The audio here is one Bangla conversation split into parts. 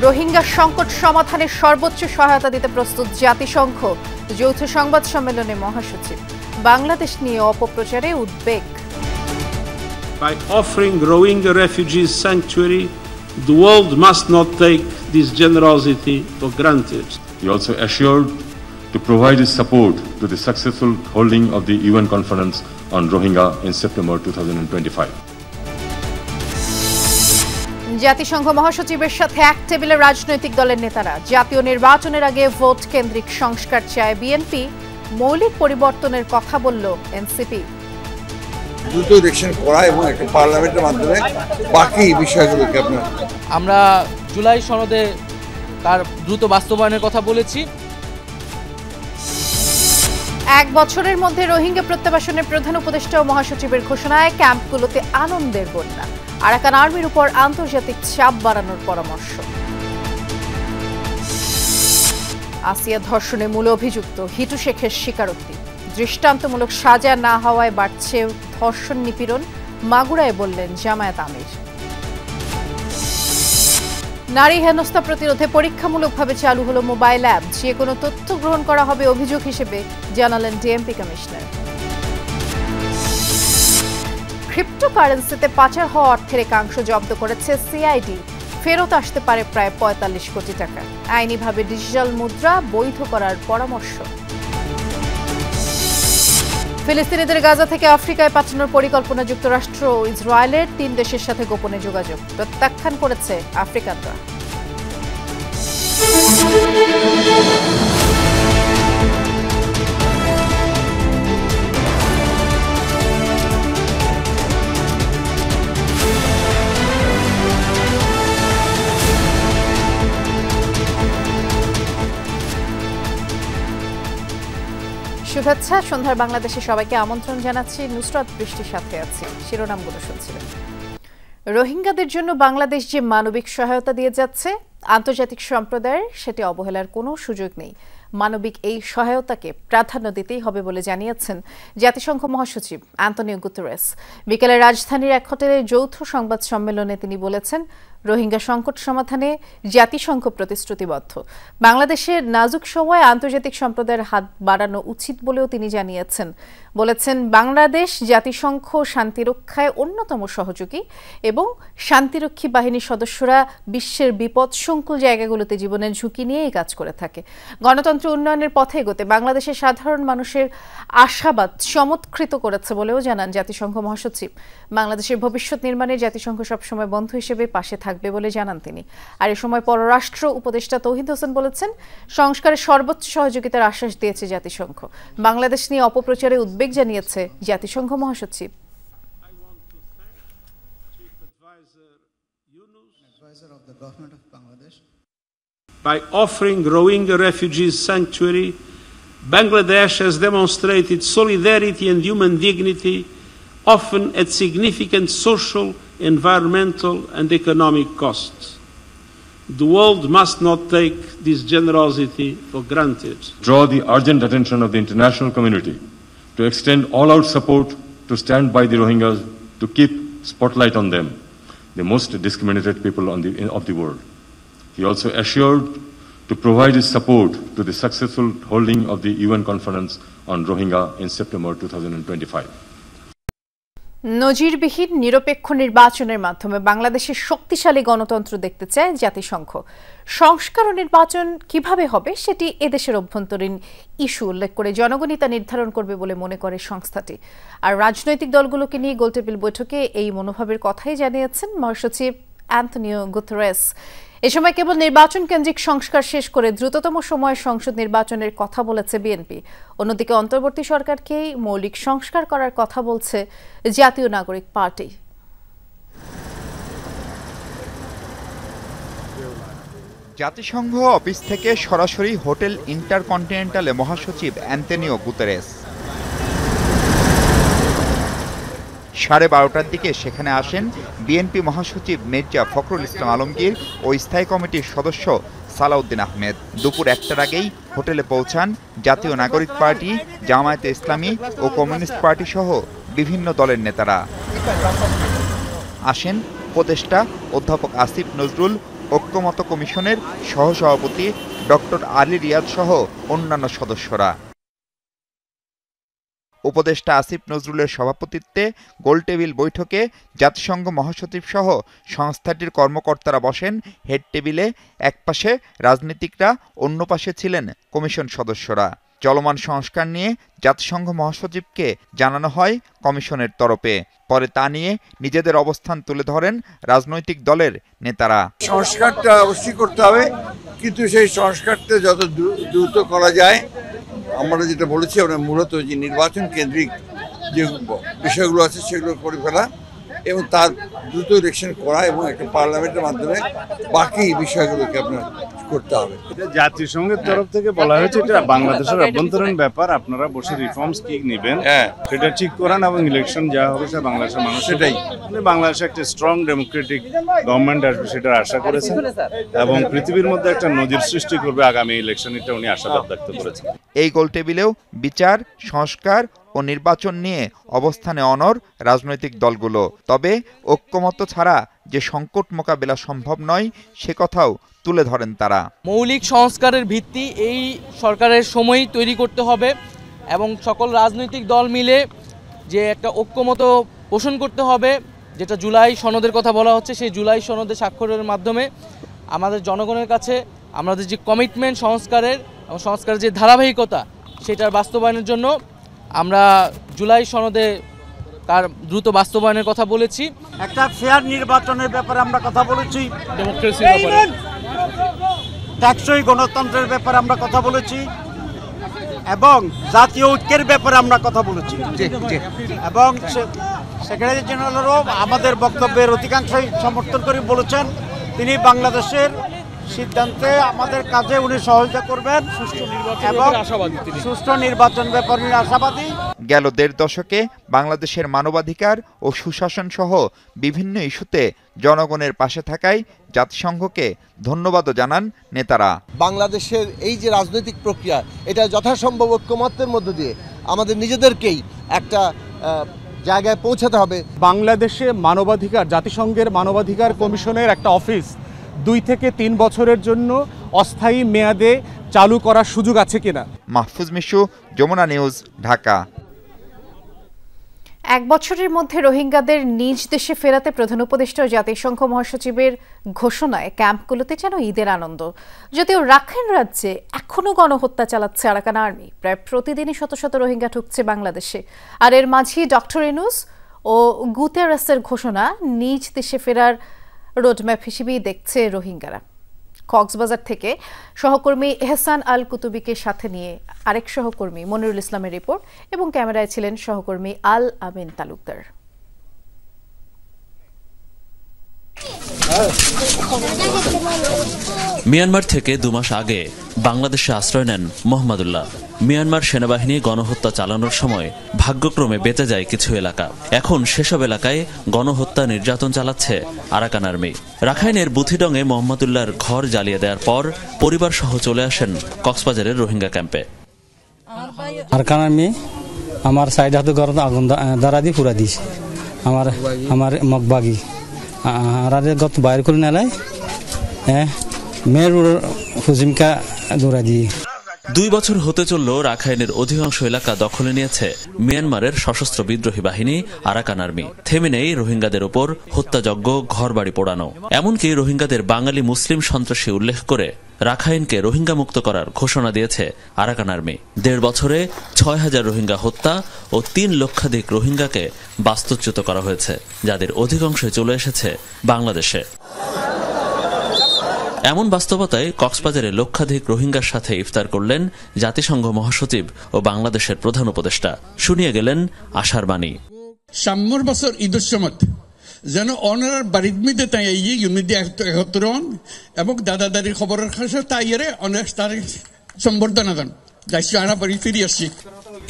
রোহিঙ্গা সংকট সমাধানে সর্বোচ্চ সহায়তা দিতে প্রস্তুত জাতিসংঘ। যৌথ সংবাদ সম্মেলনে মহাসচিব। বাংলাদেশ নিয়ে অপপ্রচারে উদ্বেগ। By offering Rohingya refugees sanctuary, the world must not take this generosity for granted. He also assured to provide his support to the successful holding of the UN conference on Rohingya in September 2025. জাতিসংঘ মহাসচিবের সাথে এক টেবিলে রাজনৈতিক দলের নেতারা। জাতীয় নির্বাচনের আগে ভোট কেন্দ্রিক সংস্কার চায় বিএনপি। মৌলিক পরিবর্তনের কথা বলল এনসিপি। দ্রুত ইলেকশন করা এবং একটা পার্লামেন্টের মাধ্যমে বাকি বিষয়গুলোকে আমরা জুলাই সনদে তার দ্রুত বাস্তবায়নের কথা বলেছি। এক বছরের মধ্যে রোহিঙ্গা প্রত্যাবাসনের প্রধান উপদেষ্টা ও মহাসচিবের ঘোষণায় ক্যাম্পগুলোতে আনন্দের বন্যা। আরাকান আর্মির উপর আন্তর্জাতিক চাপ বাড়ানোর পরামর্শ। আসিয়া ধর্ষণে মূল অভিযুক্ত হিটু শেখের স্বীকারোক্তি। দৃষ্টান্তমূলক সাজা না হওয়ায় বাড়ছে ধর্ষণ নিপীড়ন, মাগুরায় বললেন জামায়াত আমির। নারী হেনস্থা প্রতিরোধে পরীক্ষামূলকভাবে চালু হলো মোবাইল অ্যাপ। যে কোনো তথ্য গ্রহণ করা হবে অভিযোগ হিসেবে জানালেন ডিএমপি কমিশনার। ক্রিপ্টোকারেন্সিতে পাচার হওয়া অর্থের একাংশ জব্দ করেছে সিআইডি। ফেরত আসতে পারে প্রায় ৪৫ কোটি টাকা। আইনিভাবে ডিজিটাল মুদ্রা বৈধ করার পরামর্শ। ফিলিস্তিনিদের গাজা থেকে আফ্রিকায় পাঠানোর পরিকল্পনা যুক্তরাষ্ট্র ও ইসরায়েলের। ৩ দেশের সাথে গোপনে যোগাযোগ প্রত্যাখ্যান করেছে আফ্রিকানরা। শুভেচ্ছা। সন্ধ্যার বাংলাদেশে সবাইকে আমন্ত্রণ জানাচ্ছি। নুসরাত বৃষ্টির সাথে আছি। শিরোনামগুলো শুনছিলেন। রোহিঙ্গাদের জন্য বাংলাদেশ যে মানবিক সহায়তা দিয়ে যাচ্ছে, আন্তর্জাতিক সম্প্রদায়ের সেটি অবহেলার কোনো সুযোগ নেই। মানবিক এই সহায়তাকে প্রাধান্য দিতেই হবে বলে জানিয়েছেন জাতিসংঘ মহাসচিব অ্যান্তনিও গুতেরেস। বিকেলে রাজধানীর এক হোটেলে যৌথ সংবাদ সম্মেলনে তিনি বলেছেন, রোহিঙ্গা সংকট সমাধানে জাতিসংঘ প্রতিশ্রুতিবদ্ধ। বাংলাদেশের নাজুক সময়ে আন্তর্জাতিক সম্প্রদায়ের হাত বাড়ানো উচিত বলেও তিনি জানিয়েছেন। বলেছেন, বাংলাদেশ জাতিসংঘ শান্তিরক্ষায় অন্যতম সহযোগী এবং শান্তিরক্ষী বাহিনীর সদস্যরা বিশ্বের বিপদসংকুল জায়গাগুলোতে জীবনের ঝুঁকি নিয়েই কাজ করে থাকে। গণতন্ত্র উন্নয়নের পথে এগোতে বাংলাদেশের সাধারণ মানুষের আশাবাদ চমৎকৃত করেছে বলেও জানান জাতিসংঘ মহাসচিব। বাংলাদেশের ভবিষ্যৎ নির্মাণে জাতিসংঘ সবসময় বন্ধু হিসেবে পাশে থাকবে বলে জানান তিনি। আর এ সময় পররাষ্ট্র উপদেষ্টা তৌহিদ হোসেন বলেছেন, সংস্কারের সর্বোচ্চ সহযোগিতার আশ্বাস দিয়েছে জাতিসংঘ। বাংলাদেশ নিয়ে অপপ্রচারে উদ্বেগ জানিয়েছে জাতিসংঘ মহাসচিব। By offering Rohingya refugees sanctuary, Bangladesh has demonstrated solidarity and human dignity, often at significant social, environmental and economic costs. The world must not take this generosity for granted. Draw the urgent attention of the international community to extend all-out support to stand by the Rohingyas, to keep spotlight on them, the most discriminated people of the world. He also assured to provide his support to the successful holding of the UN conference on Rohingya in September 2025. নজিরবিহীন নিরপেক্ষ নির্বাচনের মাধ্যমে বাংলাদেশের শক্তিশালী গণতন্ত্র দেখতে চায় জাতিসংঘ। সংস্কার ও নির্বাচন কিভাবে হবে সেটি এদেশের অভ্যন্তরীণ ইস্যু উল্লেখ করে জনগণই তা নির্ধারণ করবে বলে মনে করে সংস্থাটি। আর রাজনৈতিক দলগুলোকে নিয়ে গোলটেবিল বৈঠকে এই মনোভাবের কথাই জানিয়েছেন মহাসচিব অ্যান্তনিও গুতেরেস। এ সময় কেবল নির্বাচন কেন্দ্রিক সংস্কার শেষ করে দ্রুততম সময়ে সংসদ নির্বাচনের কথা বলেছে বিএনপি। অন্যদিকে অন্তর্বর্তী সরকারকেই মৌলিক সংস্কার করার কথা বলছে জাতীয় নাগরিক পার্টি। জাতিসংঘ অফিস থেকে সরাসরি হোটেল ইন্টারকন্টিনেন্টালে মহাসচিব অ্যান্তনিও গুতেরেস 12:30টার দিকে সেখানে আসেন বিএনপি মহাসচিব মির্জা ফখরুল ইসলাম আলমগীর ও স্থায়ী কমিটির সদস্য সালাউদ্দিন আহমেদ। দুপুর 1টার আগেই হোটেলে পৌঁছান জাতীয় নাগরিক পার্টি, জামায়াতে ইসলামী ও কমিউনিস্ট পার্টি সহ বিভিন্ন দলের নেতারা। আসেন উপদেষ্টা অধ্যাপক আসিফ নজরুল ঐক্যমত্য কমিশনের সহসভাপতি ডক্টর আলী রিয়াদ সহ অন্যান্য সদস্যরা। উপদেষ্টা আসিফ নজরুলের সভাপতিত্বে গোলটেবিল বৈঠকে জাতিসংঘ মহাসচিব সহ সংস্থাটির কর্মকর্তারা বসেন হেড টেবিলে। একপাশে রাজনীতিকরা, অন্য পাশে ছিলেন কমিশন সদস্যরা। চলমান সংস্কার নিয়ে জাতিসংঘ মহাসচিবকে জানানো হয় কমিশনের তরফে। পরে তা নিয়ে নিজেদের অবস্থান তুলে ধরেন রাজনৈতিক দলের নেতারা। সংস্কারটা অবশ্যই করতে হবে, কিন্তু সেই সংস্কারটা যত দ্রুত করা যায়, আমরা যেটা বলেছি, আমরা মূলত যে নির্বাচন কেন্দ্রিক যে বিষয়গুলো আছে সেগুলো করে ফেলা এবং তার দ্রুত ইলেকশন করা এবং একটা পার্লামেন্টের মাধ্যমে বাকি বিষয়গুলোকে আপনার করতে হবে। জাতিসংঘের তরফ থেকে বলা হয়েছে এটা বাংলাদেশের অভ্যন্তরীণ ব্যাপার, আপনারা বসে রিফর্মস কি নেবেন সেটা ঠিক করেন এবং ইলেকশন যা হবে সেটা বাংলাদেশের মানুষ সেটাই বাংলাদেশে একটা স্ট্রং ডেমোক্রেটিক গভর্নমেন্ট আসবে সেটার আশা করেছেন এবং পৃথিবীর মধ্যে একটা নজির সৃষ্টি করবে আগামী ইলেকশন, এটা উনি আশাবাদ ব্যক্ত করেছেন। এই গোলটেবিলেও বিচার, সংস্কার ও নির্বাচন নিয়ে অবস্থানে অনড় রাজনৈতিক দলগুলো। তবে ঐক্যমত্য ছাড়া যে সংকট মোকাবেলা সম্ভব নয় সে কথাও তুলে ধরেন তারা। মৌলিক সংস্কারের ভিত্তি এই সরকারের সময়ই তৈরি করতে হবে এবং সকল রাজনৈতিক দল মিলে যে একটা ঐক্যমত পোষণ করতে হবে, যেটা জুলাই সনদের কথা বলা হচ্ছে, সেই জুলাই সনদে স্বাক্ষরের মাধ্যমে আমাদের জনগণের কাছে আমাদের যে কমিটমেন্ট সংস্কারের এবং সংস্কারের যে ধারাবাহিকতা সেটার বাস্তবায়নের জন্য আমরা জুলাই সনদে তার দ্রুত বাস্তবায়নের কথা বলেছি। একটা ফেয়ার নির্বাচনের ব্যাপারে আমরা কথা বলেছি, ডেমোক্রেসির ব্যাপারে, টেকসই গণতন্ত্রের ব্যাপারে আমরা কথা বলেছি এবং জাতীয় ঐক্যের ব্যাপারে আমরা কথা বলেছি এবং সেক্রেটারি জেনারেলও আমাদের বক্তব্যের অধিকাংশই সমর্থন করে বলেছেন তিনি বাংলাদেশের সিদ্ধান্তে আমাদের কাজে উনি সহযোগিতা করবেন এবং সুষ্ঠু নির্বাচন ব্যাপারে আশাবাদী। গেল ১.৫ দশকে বাংলাদেশের মানবাধিকার ও সুশাসন সহ বিভিন্ন ইস্যুতে জনগণের পাশে থাকায় জাতিসংঘকে ধন্যবাদও জানান নেতারা। বাংলাদেশের এই যে রাজনৈতিক প্রক্রিয়া, এটা যথাসম্ভব ঐক্যমত্যের মধ্য দিয়ে আমাদের নিজেদেরকেই একটা জায়গায় পৌঁছাতে হবে। বাংলাদেশে মানবাধিকার, জাতিসংঘের মানবাধিকার কমিশনের একটা অফিস 2 থেকে 3 বছরের জন্য অস্থায়ী মেয়াদে চালু করার সুযোগ আছে কিনা। মাহফুজ মিশু, যমুনা নিউজ, ঢাকা। 1 বছরের মধ্যে রোহিঙ্গাদের নিজ দেশে ফেরাতে প্রধান উপদেষ্টা ও জাতিসংঘ মহাসচিবের ঘোষণায় ক্যাম্পগুলোতে যেন ঈদের আনন্দ। যদিও রাখাইন রাজ্যে এখনও গণহত্যা চালাচ্ছে আরাকান আর্মি, প্রায় প্রতিদিনই শত শত রোহিঙ্গা ঢুকছে বাংলাদেশে। আর এর মাঝেই ডক্টর ইউনূস ও গুতেরেসের ঘোষণা নিজ দেশে ফেরার রোডম্যাপ হিসেবেই দেখছে রোহিঙ্গারা। কক্সবাজার থেকে সহকর্মী এহসান আল কুতুবিকে সাথে নিয়ে আরেক সহকর্মী মনিরুল ইসলামের রিপোর্ট এবং ক্যামেরায় ছিলেন সহকর্মী আল আমিন তালুকদার। মিয়ানমার থেকে 2 মাস আগে বাংলাদেশে আশ্রয় নেন মোহাম্মদুল্লাহ। মিয়ানমার সেনাবাহিনী গণহত্যা চালানোর সময় ভাগ্যক্রমে বেঁচে যায় কিছু এলাকা। এখন সেসব এলাকায় গণহত্যা, নির্যাতন চালাচ্ছে আরাকান আর্মি। রাখাইনের বুথিডংয়ে মোহাম্মদুল্লাহর ঘর জ্বালিয়ে দেওয়ার পর পরিবার সহ চলে আসেন কক্সবাজারের রোহিঙ্গা ক্যাম্পে। আরাকান আর্মি আমার সাইড হাতে ঘর আগুন দ্বারা দিয়ে পুরা দিয়েছে। আমার মগবাগি আর গত বাইর করে নেলায় মেয়ের হুজিমকা দৌড়া দিয়ে। 2 বছর হতে চলল রাখাইনের অধিকাংশ এলাকা দখলে নিয়েছে মিয়ানমারের সশস্ত্র বিদ্রোহী বাহিনী আরাকান আর্মি। থেমে নেই রোহিঙ্গাদের ওপর হত্যাযজ্ঞ, ঘরবাড়ি পোড়ানো। এমনকি রোহিঙ্গাদের বাঙালি মুসলিম সন্ত্রাসী উল্লেখ করে রাখাইনকে রোহিঙ্গা মুক্ত করার ঘোষণা দিয়েছে আরাকান আর্মি। 1.5 বছরে 6000 রোহিঙ্গা হত্যা ও 3 লক্ষাধিক রোহিঙ্গাকে বাস্তুচ্যুত করা হয়েছে, যাদের অধিকাংশই চলে এসেছে বাংলাদেশে। এমন বাস্তবতায় কক্সবাজারে লক্ষাধিক রোহিঙ্গার সাথে ইফতার করলেন জাতিসংঘ মহাসচিব ও বাংলাদেশের প্রধান উপদেষ্টা। শুনিয়ে গেলেন আশার বাণী। সামনের বছর ঈদের সময় যেন অনার বাড়ির মধ্যে তাই ইউনিটি একত্র হন এবং দাদা দাদির খবরের কাছে তাই অনেক তার সম্বর্ধনা দেন। যাইছি আনা বাড়ি ফিরে আসছি।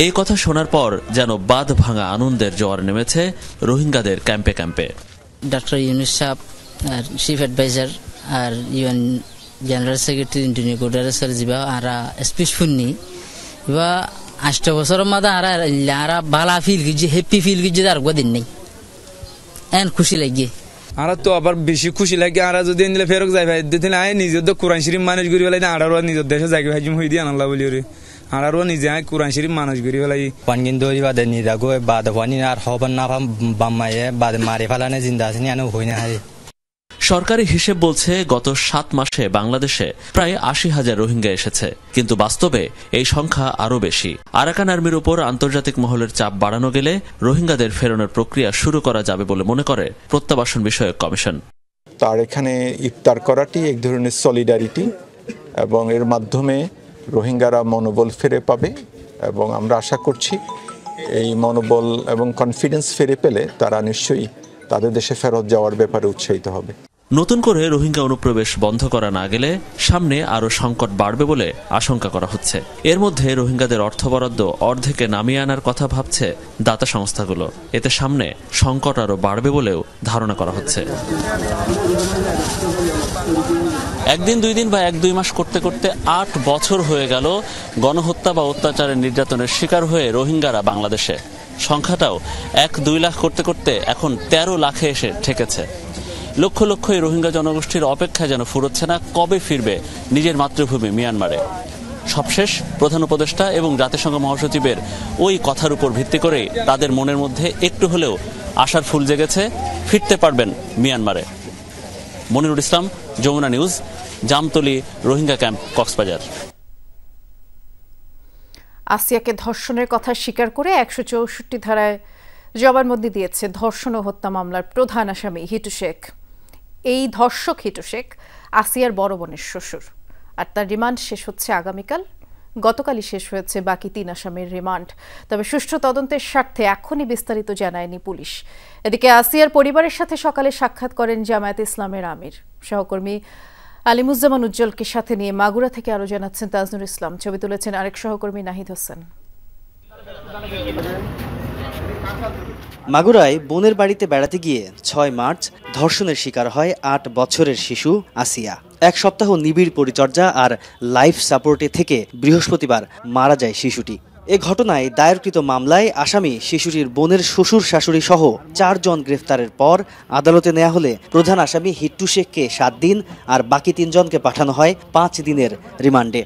এই কথা শোনার পর যেন বাঁধ ভাঙা আনন্দের জোয়ার নেমেছে রোহিঙ্গাদের ক্যাম্পে ক্যাম্পে। ডক্টর ইউনূস সাহেব আর চিফ অ্যাডভাইজার আর ইউএন জেনারেল সেক্রেটারি এন্টনিও গুটেরেসের যা আরা স্পিচ শুননি এবার 8 বছরের মধ্যে আরা ভালো ফিল করছে, হ্যাপি ফিল করছে, আর দিন নেই এন খুশি লাগে। আর তো আবার বেশি খুশি লাগে আর যদি নিলে ফেরক যাই ভাই দিন আয় নিজের তো কোরআন শরীফ মানুষ করি ফেলাই আরো নিজের দেশে যাই ভাই হই দিয়ে আনাল্লাহ বলি রে আরো নিজে আয় কোরআন শরীফ মানুষ করি ফেলাই পানগিন দৌড়ি বাদে নিরাগো বাদ হওয়ানি আর হবার না বাম্মায়ে বাদ মারে ফেলানে জিন্দা আছে আনো হই না হয়। সরকারি হিসেব বলছে গত 7 মাসে বাংলাদেশে প্রায় 80,000 রোহিঙ্গা এসেছে, কিন্তু বাস্তবে এই সংখ্যা আরও বেশি। আরাকান আর্মির উপর আন্তর্জাতিক মহলের চাপ বাড়ানো গেলে রোহিঙ্গাদের ফেরানোর প্রক্রিয়া শুরু করা যাবে বলে মনে করে প্রত্যাবাসন বিষয়ক কমিশন। তার এখানে ইফতার করাটি এক ধরনের সলিডারিটি এবং এর মাধ্যমে রোহিঙ্গারা মনোবল ফিরে পাবে এবং আমরা আশা করছি এই মনোবল এবং কনফিডেন্স ফিরে পেলে তারা নিশ্চয়ই তাদের দেশে ফেরত যাওয়ার ব্যাপারে উৎসাহিত হবে। নতুন করে রোহিঙ্গা অনুপ্রবেশ বন্ধ করা না গেলে সামনে আরও সংকট বাড়বে বলে আশঙ্কা করা হচ্ছে। এর মধ্যে রোহিঙ্গাদের অর্থ বরাদ্দ অর্ধেকে নামিয়ে আনার কথা ভাবছে দাতা সংস্থাগুলো। এতে সামনে সংকট আরও বাড়বে বলেও ধারণা করা হচ্ছে। একদিন 2 দিন বা 1-2 মাস করতে করতে 8 বছর হয়ে গেল গণহত্যা বা অত্যাচারের নির্যাতনের শিকার হয়ে রোহিঙ্গারা বাংলাদেশে। সংখ্যাটাও 1-2 লাখ করতে করতে এখন 13 লাখে এসে ঠেকেছে। লক্ষ লক্ষ এই রোহিঙ্গা জনগোষ্ঠীর অপেক্ষায় যেন ফুরোচ্ছে না কবে ফিরবে নিজের মাতৃভূমি মিয়ানমারে। সবশেষ প্রধান উপদেষ্টা এবং জাতিসংঘ মহাসচিবের ওই কথার উপর ভিত্তি করে তাদের মনের মধ্যে একটু হলেও আশার ফুল জেগেছে, ফিরতে পারবেন মিয়ানমারে। মনিরুল ইসলাম, যমুনা নিউজ, জামতলী রোহিঙ্গা ক্যাম্প, কক্সবাজার। আসিয়াকে ধর্ষণের কথা স্বীকার করে 164 ধারায় জবানবন্দি দিয়েছে ধর্ষণ ও হত্যা মামলার প্রধান আসামি হিটু শেখ। এই ধর্ষক হিটু শেখ আসিয়ার বড় বোনের শ্বশুর, আর তার রিমান্ড শেষ হচ্ছে আগামীকাল। গতকালই শেষ হয়েছে বাকি 3 আসামির রিমান্ড। তবে সুষ্ঠু তদন্তের স্বার্থে এখনই বিস্তারিত জানায়নি পুলিশ। এদিকে আসিয়ার পরিবারের সাথে সকালে সাক্ষাৎ করেন জামায়াতে ইসলামের আমির। সহকর্মী আলিমুজ্জামান উজ্জ্বলকে সাথে নিয়ে মাগুরা থেকে আরো জানাচ্ছেন তাজনুর ইসলাম। ছবি তুলেছেন আরেক সহকর্মী নাহিদ হোসেন। মাগুরায় বোনের বাড়িতে বেড়াতে গিয়ে 6 মার্চ ধর্ষণের শিকার হয় 8 বছরের শিশু আসিয়া। 1 সপ্তাহ নিবিড় পরিচর্যা আর লাইফ সাপোর্টে থেকে বৃহস্পতিবার মারা যায় শিশুটি। এ ঘটনায় দায়েরকৃত মামলায় আসামি শিশুটির বোনের শ্বশুর শাশুড়ি সহ 4 জন গ্রেফতারের পর আদালতে নেওয়া হলে প্রধান আসামি হিট্টু শেখকে 7 দিন আর বাকি 3 জনকে পাঠানো হয় 5 দিনের রিমান্ডে।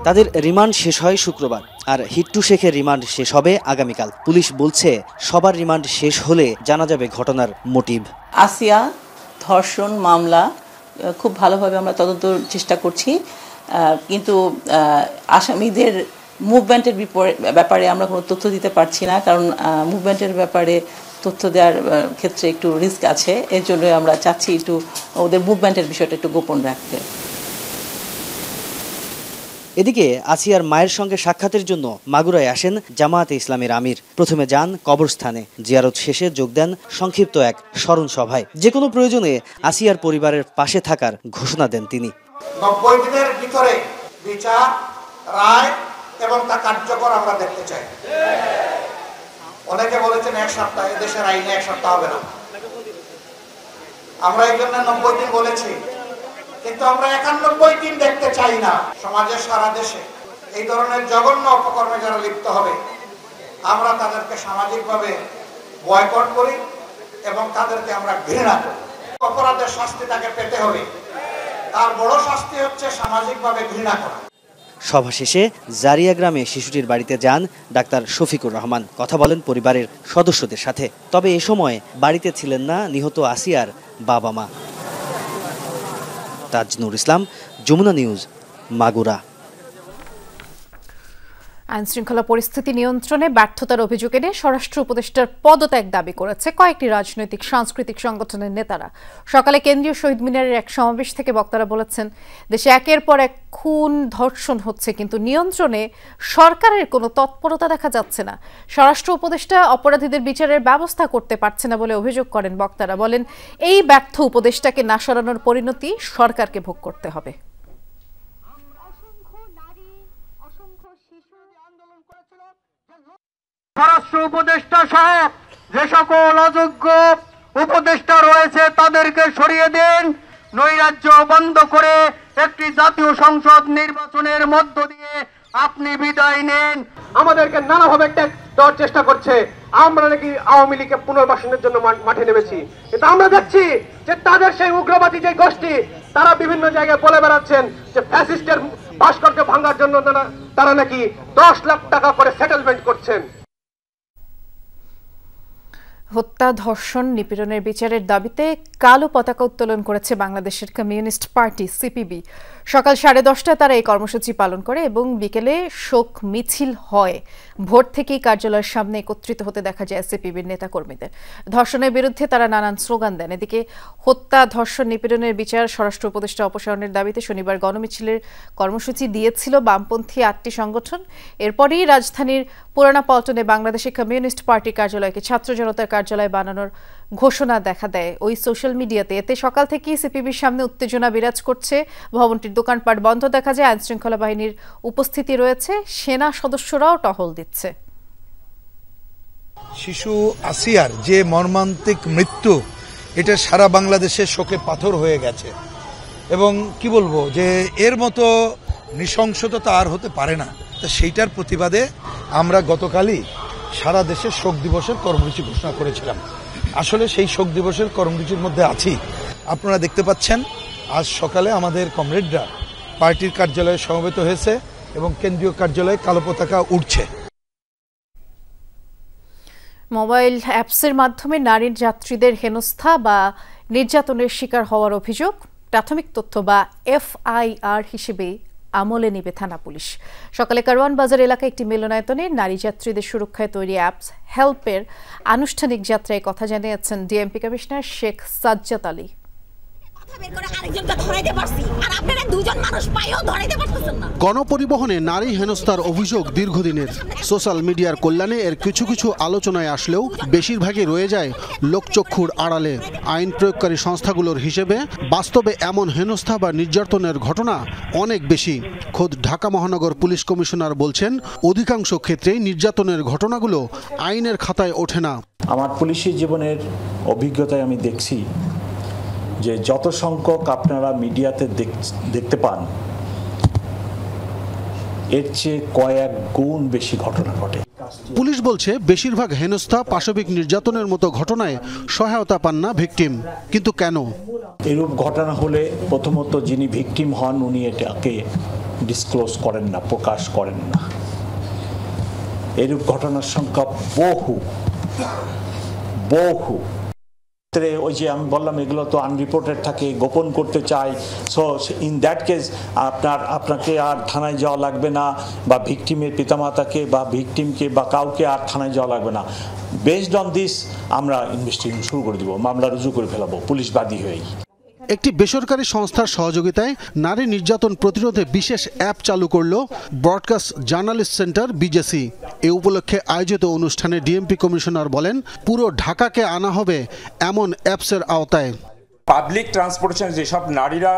তাদের রিমান্ড শেষ হয় শুক্রবার, আর হিট্টু শেখের রিমান্ড শেষ হবে আগামীকাল। পুলিশ বলছে সবার রিমান্ড শেষ হলে জানা যাবে ঘটনার মোটিভ। আসিয়া ধর্ষণ মামলা খুব ভালোভাবে আমরা তদন্তের চেষ্টা করছি, কিন্তু আসামিদের মুভমেন্টের ব্যাপারে আমরা কোনো তথ্য দিতে পারছি না, কারণ মুভমেন্টের ব্যাপারে তথ্য দেওয়ার ক্ষেত্রে একটু রিস্ক আছে। এর জন্য আমরা চাচ্ছি একটু ওদের মুভমেন্টের বিষয়টা একটু গোপন রাখতে। এদিকে আসিয়ার মায়ের সঙ্গে সাক্ষাতের জন্য মাগুরায় আসেন জামায়াতে ইসলামের আমির। প্রথমে যান কবরস্থানে, জিয়ারত শেষে যোগ দেন সংক্ষিপ্ত এক স্মরণ সভায়। যে কোনো প্রয়োজনে আসিয়ার পরিবারের পাশে থাকার ঘোষণা দেন তিনি। 90 দিনের ভিতরে বিচার, রায় এবং তা কার্যকর আমরা দেখতে চাই। অনেকে বলেছেন 1 সপ্তাহ, দেশের আইনে 1 সপ্তাহ হবে না। আমরা এই জন্য 90 দিন বলেছি, কিন্তু আমরা 91 দিন দেখতে চাই না। সমাজের সারা দেশে এই ধরনের জঘন্য অপকর্মে যারা লিপ্ত হবে, আমরা তাদেরকে সামাজিকভাবে বয়কট করি এবং তাদেরকে আমরা ঘৃণা করি। অপরাধের শাস্তি তাকে পেতে হবে, তার বড় শাস্তি হচ্ছে সামাজিকভাবে ঘৃণা করা। সভা শেষে জারিয়া গ্রামে শিশুটির বাড়িতে যান ডাক্তার শফিকুর রহমান। কথা বলেন পরিবারের সদস্যদের সাথে। তবে এ সময় বাড়িতে ছিলেন না নিহত আসিয়ার বাবা মা। তাজনুর ইসলাম, যমুনা নিউজ, মাগুরা। আইন শৃঙ্খলা পরিস্থিতি নিয়ন্ত্রণে ব্যর্থতার অভিযোগ এনে স্বরাষ্ট্র উপদেষ্টার পদত্যাগ দাবি করেছে কয়েকটি রাজনৈতিক সাংস্কৃতিক সংগঠনের নেতারা। সকালে কেন্দ্রীয় শহীদ মিনারের এক সমাবেশ থেকে বক্তারা বলেছেন, দেশে একের পর এক খুন ধর্ষণ হচ্ছে, কিন্তু নিয়ন্ত্রণে সরকারের কোনো তৎপরতা দেখা যাচ্ছে না। স্বরাষ্ট্র উপদেষ্টা অপরাধীদের বিচারের ব্যবস্থা করতে পারছে না বলে অভিযোগ করেন বক্তারা। বলেন, এই ব্যর্থ উপদেষ্টাকে না সরানোর পরিণতি সরকারকে ভোগ করতে হবে। স্বরাষ্ট্র উপদেষ্টা সহ যে সকল অযোগ্য উপদেষ্টা রয়েছে তাদেরকে সরিয়ে দেন, নৈরাজ্য বন্ধ করে একটি জাতীয় সংসদ নির্বাচনের মধ্য দিয়ে আপনি বিদায় নেন। আমাদেরকে নানাভাবে দেওয়ার চেষ্টা করছে আমরা নাকি আওয়ামী লীগের পুনর্বাসনের জন্য মাঠে নেমেছি, কিন্তু আমরা দেখছি যে তাদের সেই উগ্রবাদী যে গোষ্ঠী তারা বিভিন্ন জায়গায় বলে বেড়াচ্ছেন যে ফ্যাসিস্টের ভাস্কর্য ভাঙার জন্য তারা নাকি 10 লাখ টাকা করে সেটেলমেন্ট করছেন। হত্যা, ধর্ষণ, নিপীড়নের বিচারের দাবিতে কালো পতাকা উত্তোলন করেছে বাংলাদেশের কমিউনিস্ট পার্টি সিপিবি। সকাল 10:30টায় তারা এই কর্মসূচি পালন করে এবং বিকেলে শোক মিছিল হয়। ভোর থেকেই কার্যালয়ের সামনে একত্রিত হতে দেখা যায় সিপিবির নেতাকর্মীদের। ধর্ষণের বিরুদ্ধে তারা নানান স্লোগান দেন। এদিকে হত্যা, ধর্ষণ, নিপীড়নের বিচার, স্বরাষ্ট্র উপদেষ্টা অপসারণের দাবিতে শনিবার গণমিছিলের কর্মসূচি দিয়েছিল বামপন্থী 8টি সংগঠন। এরপরই রাজধানীর পুরানা পল্টনে বাংলাদেশের কমিউনিস্ট পার্টির কার্যালয়কে ছাত্র জনতার কার্যালয় বানানোর ঘোষণা দেখা দেয় ওই সোশ্যাল মিডিয়াতে। এতে সকাল থেকেই সিপিবির সামনে উত্তেজনা বিরাজ করছে। ভবনটির দোকানপাট বন্ধ দেখা যায়। আইনশৃঙ্খলা বাহিনীর উপস্থিতি রয়েছে, সেনা সদস্যরাও টহল দিচ্ছে। শিশু আসিয়ার যে মর্মান্তিক মৃত্যু, এটা সারা বাংলাদেশের শোকে পাথর হয়ে গেছে এবং কি বলবো যে এর মতো নৃশংসতা আর হতে পারে না। তো সেইটার প্রতিবাদে আমরা গতকালই সারা দেশে শোক দিবসের কর্মসূচি ঘোষণা করেছিলাম। আসলে সেই শোক দিবসের কর্মসূচির মধ্যে আছি। আপনারা দেখতে পাচ্ছেন আজ সকালে আমাদের কমরেডরা পার্টির কার্যালয়ে সমবেত হয়েছে এবং কেন্দ্রীয় কার্যালয়ে কালো পতাকা উঠছে। মোবাইল অ্যাপসের মাধ্যমে নারীর যাত্রীদের হেনস্থা বা নির্যাতনের শিকার হওয়ার অভিযোগ প্রাথমিক তথ্য বা FIR হিসেবে আমলে নেবে থানা পুলিশ। সকালে কারওয়ান বাজার এলাকায় একটি মিলনায়তনে নারী যাত্রীদের সুরক্ষায় তৈরি অ্যাপস হেল্পের আনুষ্ঠানিক যাত্রায় কথা জানিয়েছেন ডিএমপি কমিশনার শেখ সাজ্জাদ আলী। গণপরিবহনে নারী হেনস্থার অভিযোগ দীর্ঘদিনের। সোশ্যাল মিডিয়ার কল্যাণে এর কিছু কিছু আলোচনায় আসলেও বেশিরভাগই রয়ে যায় লোকচক্ষুর আড়ালে। আইন প্রয়োগকারী সংস্থাগুলোর হিসেবে বাস্তবে এমন হেনস্থা বা নির্যাতনের ঘটনা অনেক বেশি। খোদ ঢাকা মহানগর পুলিশ কমিশনার বলছেন, অধিকাংশ ক্ষেত্রেই নির্যাতনের ঘটনাগুলো আইনের খাতায় ওঠে না। আমার পুলিশি জীবনের অভিজ্ঞতায় আমি দেখছি যে যত সংখ্যক আপনারা মিডিয়াতে দেখতে পান, এর চেয়ে কয়েক গুণ বেশি ঘটনা ঘটে। পুলিশ বলছে বেশিরভাগ হেনস্থা, পাশবিক নির্যাতনের মতো ঘটনায় সহায়তা পান না ভিকটিম। কিন্তু কেন? এরূপ ঘটনা হলে প্রথমত যিনি ভিকটিম হন উনি এটাকে ডিসক্লোজ করেন না, প্রকাশ করেন না। এরূপ ঘটনার সংখ্যা বহু। ওই যে আমি বললাম এগুলো তো আনরিপোর্টেড থাকে, গোপন করতে চাই। সো ইন দ্যাট কেস আপনাকে আর থানায় যাওয়া লাগবে না, বা ভিকটিমের পিতামাতাকে বা ভিকটিমকে বা কাউকে আর থানায় যাওয়া লাগবে না। বেসড অন দিস আমরা ইনভেস্টিগেশন শুরু করে দিব, মামলা রুজু করে ফেলাবো পুলিশ বাদী হয়েই। একটি বেসরকারি সংস্থার সহযোগিতায় নারী নির্যাতন প্রতিরোধে বিশেষ অ্যাপ চালু করল ব্রডকাস্ট জার্নালিস্ট সেন্টার BJC। এ উপলক্ষে আয়োজিত অনুষ্ঠানে ডিএমপি কমিশনার বলেন, পুরো ঢাকাকে আনা হবে এমন অ্যাপসের আওতায়। পাবলিক ট্রান্সপোর্টেশন যেসব নারীরা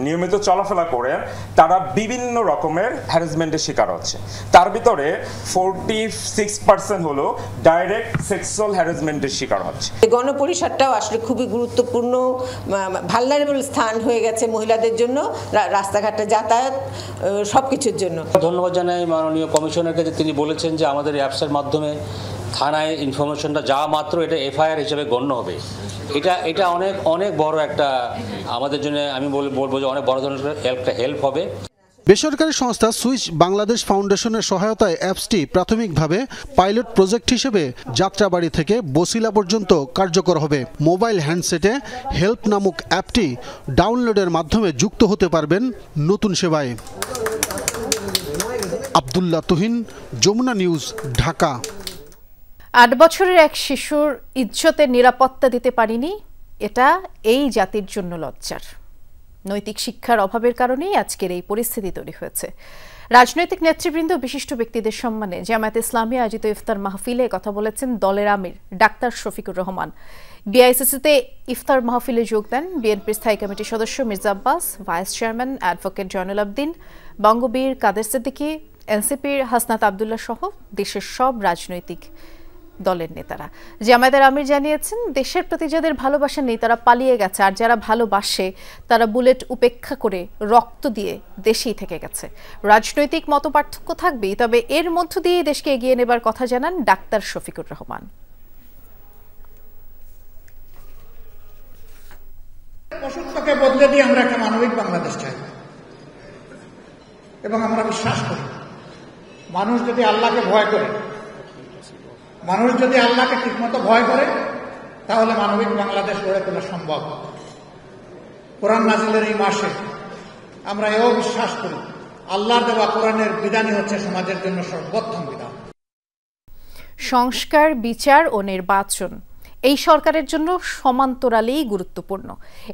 নিয়মিত চলাফেরা করে তারা বিভিন্ন রকমের হ্যারাসমেন্টের শিকার হচ্ছে। তার ভিতরে 46% হলো ডাইরেক্ট সেক্সুয়াল হ্যারাসমেন্টের শিকার হচ্ছে। গণপরিসরটাও আসলে খুবই গুরুত্বপূর্ণ, ভালনারেবল স্থান হয়ে গেছে মহিলাদের জন্য, রাস্তাঘাটে যাতায়াত সবকিছুর জন্য। ধন্যবাদ জানাই মাননীয় কমিশনারকে যে তিনি বলেছেন যে আমাদের অ্যাপসের মাধ্যমে থানায় ইনফরমেশনটা যা মাত্র এটা FIR হিসেবে গণ্য হবে। এটা অনেক বড় একটা আমাদের জন্য, আমি বলবো যে অনেক বড় ধরনের একটা হেল্প হবে। বেসরকারি সংস্থা সুইচ বাংলাদেশ ফাউন্ডেশনের সহায়তায় অ্যাপসটি প্রাথমিকভাবে পাইলট প্রজেক্ট হিসেবে যাত্রাবাড়ি থেকে বসিলা পর্যন্ত কার্যকর হবে। মোবাইল হ্যান্ডসেটে হেল্প নামক অ্যাপটি ডাউনলোডের মাধ্যমে যুক্ত হতে পারবেন নতুন সেবায়। আব্দুল্লাহ তুহিন, যমুনা নিউজ, ঢাকা। 8 বছরের এক শিশুর ইজ্জতের নিরাপত্তা দিতে পারিনি, এটা এই জাতির জন্য লজ্জার। নৈতিক শিক্ষার অভাবের কারণেই আজকের এই পরিস্থিতি তৈরি হয়েছে। রাজনৈতিক নেতৃবৃন্দ, বিশিষ্ট ব্যক্তিদের সম্মানে জামায়াতে ইসলামী আয়োজিত ইফতার মাহফিলে কথা বলেছেন দলের আমির ডাক্তার শফিকুর রহমান। BICCতে ইফতার মাহফিলে যোগ দেন বিএনপির স্থায়ী কমিটির সদস্য Mirza Abbas, vice chairman advocate Zainul Abedin, Bangabir Kader Siddique, NCPর হাসনাত আবদুল্লাহ সহ দেশের সব রাজনৈতিক দলের নেতারা। জামায়াতের আমির জানিয়েছেন, দেশের প্রতি যাদের ভালোবাসা নেই তারা পালিয়ে গেছে, আর যারা ভালোবাসে তারা বুলেট উপেক্ষা করে রক্ত দিয়ে দেশেই থেকে গেছে। রাজনৈতিক মতপার্থক্য থাকবেই, তবে এর মধ্য দিয়ে দেশকে এগিয়ে নেবার কথা জানান ডাক্তার শফিকুর রহমান। পশুত্বকে বদলে দিয়ে আমরা একটা মানবিক বাংলাদেশ চাই এবং আমরা বিশ্বাস করি মানুষ যদি আল্লাহকে ভয় করে, মানুষ যদি আল্লাহকে ঠিকমতো ভয় করে, তাহলে মানবিক বাংলাদেশ গড়ে তোলা সম্ভব। কোরআন নাজিলের এই মাসে আমরা এও বিশ্বাস করি আল্লাহর দেওয়া কোরআনের বিধানই হচ্ছে সমাজের জন্য সর্বোত্তম বিধান। সংস্কার, বিচার ও নির্বাচন এই সরকারের জন্য সমান্তরালেই গুরুত্বপূর্ণ।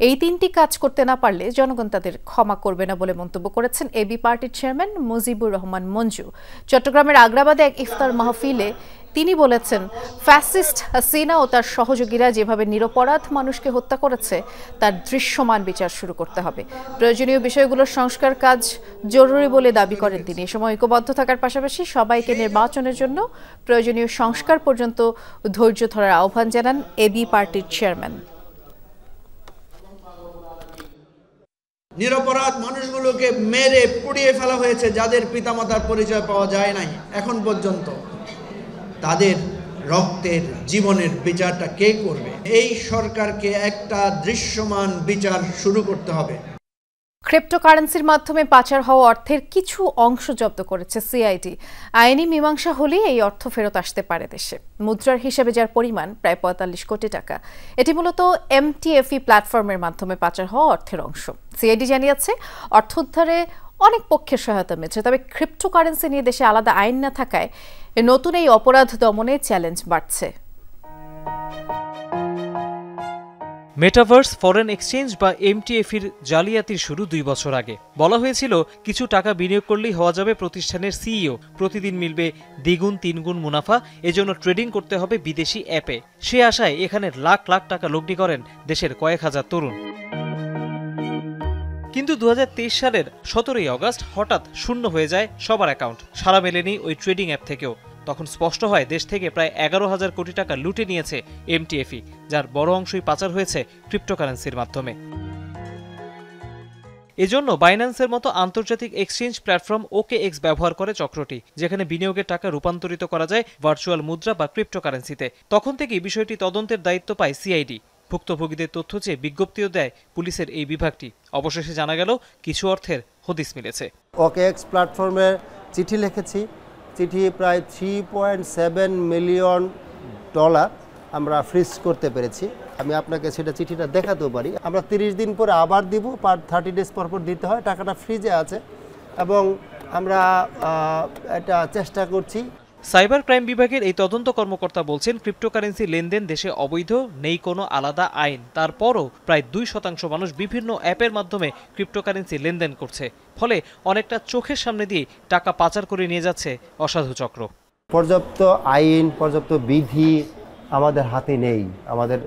এই তিনটি কাজ করতে না পারলে জনগণ তাদের ক্ষমা করবে না বলে মন্তব্য করেছেন এবি পার্টির চেয়ারম্যান মুজিবুর রহমান মঞ্জু। চট্টগ্রামের আগ্রাবাদে এক ইফতার মাহফিলে তিনি বলেছেন, ফ্যাসিস্ট হাসিনা ও তার সহযোগীরা যেভাবে নিরপরাধ মানুষকে হত্যা করেছে তার দৃশ্যমান বিচার শুরু করতে হবে। প্রয়োজনীয় বিষয়গুলোর সংস্কার কাজ জরুরি বলে দাবি করেন তিনি। এ সময় ঐক্যবদ্ধ থাকার পাশাপাশি সবাইকে নির্বাচনের জন্য প্রয়োজনীয় সংস্কার পর্যন্ত ধৈর্য ধরার আহ্বান জানান এবি পার্টির চেয়ারম্যান। নিরপরাধ মানুষগুলোকে মেরে পুড়িয়ে ফেলা হয়েছে, যাদের পিতামাতার পরিচয় পাওয়া যায় নাই এখন পর্যন্ত। তাদের রক্তের জীবনের বিচারটা কে করবে? এই সরকারকে একটা দৃশ্যমান বিচার শুরু করতে হবে। ক্রিপ্টোকারেন্সির মাধ্যমে পাচার হওয়া অর্থের কিছু অংশ জব্দ করেছে সিআইডি। আইনি মীমাংসা হলে এই অর্থ ফেরত আসতে পারে দেশে। মুদ্রার হিসেবে যার পরিমাণ প্রায় ৪৫ কোটি টাকা। এটি মূলত এমটিএফই প্ল্যাটফর্মের মাধ্যমে পাচার হওয়া অর্থের অংশ। সিআইডি জানিয়েছে, অর্থ উদ্ধারে অনেক পক্ষের সহায়তা মিলছে, তবে ক্রিপ্টোকারেন্সি নিয়ে দেশে আলাদা আইন না থাকায় নতুন এই অপরাধ দমনে চ্যালেঞ্জ বাড়ছে। মেটাভার্স ফরেন এক্সচেঞ্জ বা এমটিএফির জালিয়াতির শুরু 2 বছর আগে। বলা হয়েছিল কিছু টাকা বিনিয়োগ করলেই হওয়া যাবে প্রতিষ্ঠানের সিইও, প্রতিদিন মিলবে দ্বিগুণ 3 গুণ মুনাফা, এজন্য ট্রেডিং করতে হবে বিদেশি অ্যাপে। সে আশায় এখানে লাখ লাখ টাকা লগ্নি করেন দেশের কয়েক হাজার তরুণ। কিন্তু 2023 সালের 17 আগস্ট হঠাৎ শূন্য হয়ে যায় সবার অ্যাকাউন্ট। সারা মেলেনি ওই ট্রেডিং অ্যাপ থেকেও। তখন স্পষ্ট হয় দেশ থেকে প্রায় 11,000 কোটি টাকা লুটে নিয়েছে এমটিএফই, যার বড় অংশই পাচার হয়েছে ক্রিপ্টোকারেন্সির মাধ্যমে। এজন্য বাইন্যান্সের মতো আন্তর্জাতিক এক্সচেঞ্জ প্ল্যাটফর্ম OKX ব্যবহার করে চক্রটি, যেখানে বিনিয়োগের টাকা রূপান্তরিত করা যায় ভার্চুয়াল মুদ্রা বা ক্রিপ্টোকারেন্সিতে। তখন থেকেই বিষয়টি তদন্তের দায়িত্ব পায় সিআইডি। ভুক্তভোগীদের তথ্য চেয়ে বিজ্ঞপ্তিও দেয় পুলিশের এই বিভাগটি। অবশেষে জানা গেল কিছু অর্থের হদিস মিলেছে। OKX প্ল্যাটফর্মে চিঠি লিখেছি, চিঠি প্রায় $3.7 মিলিয়ন আমরা ফ্রিজ করতে পেরেছি। আমি আপনাকে সেটা চিঠিটা দেখাতেও পারি। আমরা 30 দিন পরে আবার দিব, 30 ডেজ পর দিতে হয়। টাকাটা ফ্রিজে আছে এবং আমরা এটা চেষ্টা করছি। সাইবার ক্রাইম বিভাগের এই তদন্ত কর্মকর্তা বলছেন, ক্রিপ্টোকারেন্সি লেনদেন দেশে অবৈধ, নেই কোনো আলাদা আইন। তারপরও প্রায় 2% মানুষ বিভিন্ন অ্যাপের মাধ্যমে ক্রিপ্টোকারেন্সি লেনদেন করছে। ফলে অনেকটা চোখের সামনে দিয়ে টাকা পাচার করে নিয়ে যাচ্ছে অসাধু চক্র। পর্যাপ্ত আইন, পর্যাপ্ত বিধি আমাদের হাতে নেই, আমাদের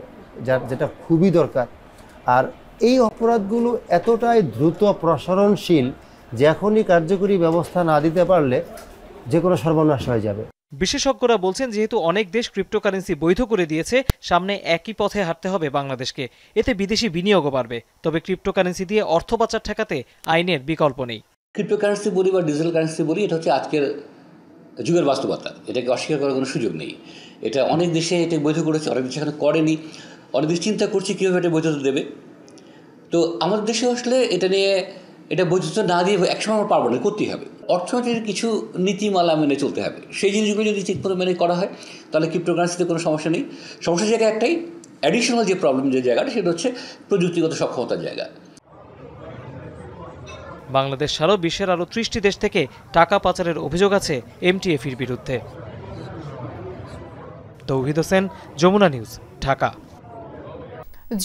যেটা খুবই দরকার। আর এই অপরাধগুলো এতটাই দ্রুত প্রসারণশীল যে এখনই কার্যকরী ব্যবস্থা না দিতে পারলে যে কোনো সর্বনাশ হয়ে যাবে। বিশেষজ্ঞরা বলছেন, যেহেতু অনেক দেশ ক্রিপ্টোকারেন্সি বৈধ করে দিয়েছে, সামনে একই পথে হাঁটতে হবে বাংলাদেশকে। এতে বিদেশি বিনিয়োগও বাড়বে। তবে ক্রিপ্টোকারেন্সি দিয়ে অর্থ পাচার ঠেকাতে আইনের বিকল্প নেই। ক্রিপ্টোকারেন্সি বলি বা ডিজিটাল কারেন্সি বলি, এটা হচ্ছে আজকের যুগের বাস্তবতা। এটাকে অস্বীকার করার কোনো সুযোগ নেই। এটা অনেক দেশে এটা বৈধ করেছে, অনেক দেশে এখানে করেনি। অনেক দেশ চিন্তা করছে কীভাবে এটা বৈধতা দেবে। তো আমাদের দেশে আসলে এটা নিয়ে এটা বৈধতা না দিয়ে একসময় আমরা পারবো না, করতেই হবে। অর্থনীতির কিছু নীতিমালা মেনে চলতে হবে। সেই জিনিসগুলো যদি ঠিকমতো মেনে করা হয় তাহলে ক্রিপ্টোকারেন্সিতে কোনো সমস্যা নেই। সমস্যার জায়গা একটাই, অ্যাডিশনাল যে প্রবলেম যে জায়গাটা, সেটা হচ্ছে প্রযুক্তিগত সক্ষমতার জায়গা। বাংলাদেশ ছাড়াও বিশ্বের আরও 30টি দেশ থেকে টাকা পাচারের অভিযোগ আছে এমটিএফির বিরুদ্ধে। তৌহিদ হোসেন, যমুনা নিউজ, ঢাকা।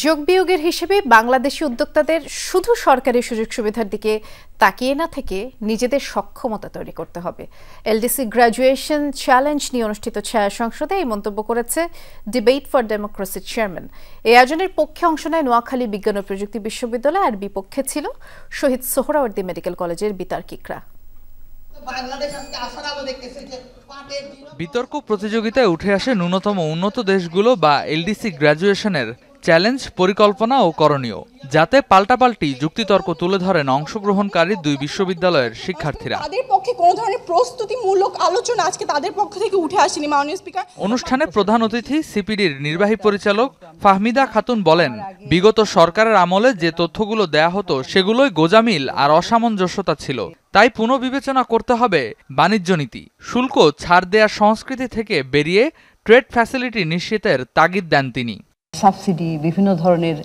যোগ বিয়োগের হিসেবে বাংলাদেশি উদ্যোক্তাদের শুধু সরকারি সুযোগ সুবিধার দিকে তাকিয়ে না থেকে নিজেদের সক্ষমতা তৈরি করতে হবে। এলডিসি গ্র্যাজুয়েশন চ্যালেঞ্জ নিয়ে অনুষ্ঠিত ছায়া সংসদে এই মন্তব্য করেছে ডিবেট ফর ডেমোক্রেসির চেয়ারম্যান। এই আয়োজনের পক্ষে অংশ নেয় নোয়াখালী বিজ্ঞান ও প্রযুক্তি বিশ্ববিদ্যালয়, আর বিপক্ষে ছিল শহীদ সোহরাওয়ার্দী মেডিকেল কলেজের বিতার্কিকরা। বাংলাদেশ আজকে আশার আলো দেখতেছে যে বিতর্ক প্রতিযোগিতায় উঠে আসে ন্যূনতম উন্নত দেশগুলো বা এলডিসি গ্র্যাজুয়েশনের চ্যালেঞ্জ, পরিকল্পনা ও করণীয়, যাতে পাল্টাপাল্টি যুক্তিতর্ক তুলে ধরেন অংশগ্রহণকারী দুই বিশ্ববিদ্যালয়ের শিক্ষার্থীরা। তাদের পক্ষে কোনো ধরনের প্রস্তুতিমূলক আলোচনা আজকে তাদের পক্ষ থেকে উঠে আসেনি মাননীয় স্পিকার। অনুষ্ঠানে প্রধান অতিথি সিপিডির নির্বাহী পরিচালক ফাহমিদা খাতুন বলেন, বিগত সরকারের আমলে যে তথ্যগুলো দেয়া হতো সেগুলোই গোজামিল আর অসামঞ্জস্যতা ছিল। তাই পুনর্বিবেচনা করতে হবে বাণিজ্য নীতি, শুল্ক ছাড় দেওয়ার সংস্কৃতি থেকে বেরিয়ে ট্রেড ফ্যাসিলিটি নিশ্চিতের তাগিদ দেন তিনি। সাবসিডি, বিভিন্ন ধরনের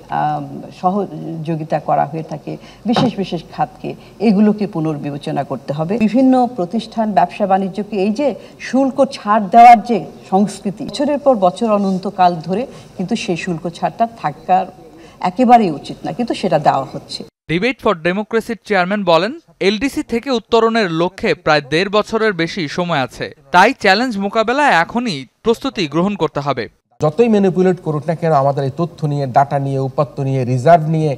সহযোগিতা করা হয়ে থাকে বিশেষ বিশেষ খাতকে, এগুলোকে পুনর্বিবেচনা করতে হবে। বিভিন্ন প্রতিষ্ঠান, ব্যবসা বাণিজ্যকে এই যে শুল্ক ছাড় দেওয়ার যে সংস্কৃতি, বছরের পর বছর অনন্তকাল ধরে কিন্তু সেই শুল্ক ছাড়টা থাকার একেবারেই উচিত না, কিন্তু সেটা দেওয়া হচ্ছে। ডিবেট ফর ডেমোক্রেসির চেয়ারম্যান বলেন, এলডিসি থেকে উত্তরণের লক্ষ্যে প্রায় 1.5 বছরের বেশি সময় আছে, তাই চ্যালেঞ্জ মোকাবেলায় এখনই প্রস্তুতি গ্রহণ করতে হবে। যতই ম্যানিপুলেট করুক না কেন, আমাদের এই তথ্য নিয়ে, ডাটা নিয়ে, উপাত্ত নিয়ে, রিজার্ভ নিয়ে,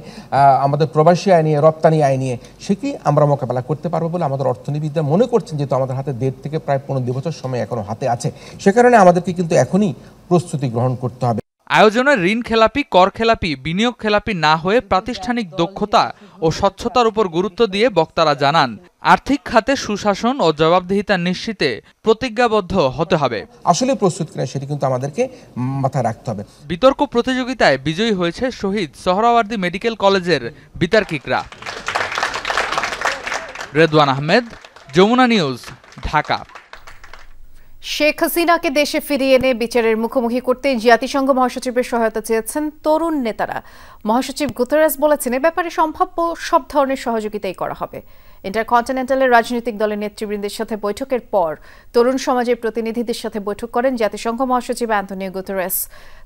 আমাদের প্রবাসী আয় নিয়ে, রপ্তানি আয় নিয়ে, সেটি আমরা মোকাবেলা করতে পারবো বলে আমাদের অর্থনীতিবিদরা মনে করছেন, যেহেতু আমাদের হাতে 1.5 থেকে প্রায় 15 বছর সময় এখনো হাতে আছে। সে কারণে আমাদেরকে কিন্তু এখনই প্রস্তুতি গ্রহণ করতে হবে। আয়োজনে ঋণ খেলাপি, কর খেলাপি, বিনিয়োগ খেলাপি না হয়ে প্রাতিষ্ঠানিক দক্ষতা ও স্বচ্ছতার উপর গুরুত্ব দিয়ে বক্তারা জানান, আর্থিক খাতে সুশাসন ও জবাবদিহিতা নিশ্চিতে প্রতিজ্ঞাবদ্ধ হতে হবে। আসলে প্রস্তুত কিনা সেটি কিন্তু আমাদেরকে মাথায় রাখতে হবে। বিতর্ক প্রতিযোগিতায় বিজয়ী হয়েছে শহীদ সোহরাওয়ার্দী মেডিকেল কলেজের বিতার্কিকরা। রেদওয়ান আহমেদ, যমুনা নিউজ, ঢাকা। শেখ হাসিনাকে দেশে ফিরিয়ে এনে বিচারের মুখোমুখি করতে জাতিসংঘ মহাসচিবের সহায়তা চেয়েছেন তরুণ নেতারা। মহাসচিব গুতেরেস বলেছেন, এ ব্যাপারে সম্ভাব্য সব ধরনের সহযোগিতাই করা হবে। ইন্টারকন্টিনেন্টালের রাজনৈতিক দলের নেতৃবৃন্দের সাথে বৈঠকের পর তরুণ সমাজের প্রতিনিধিদের সাথে বৈঠক করেন জাতিসংঘ মহাসচিব অ্যান্তোনিও গুতেরেস।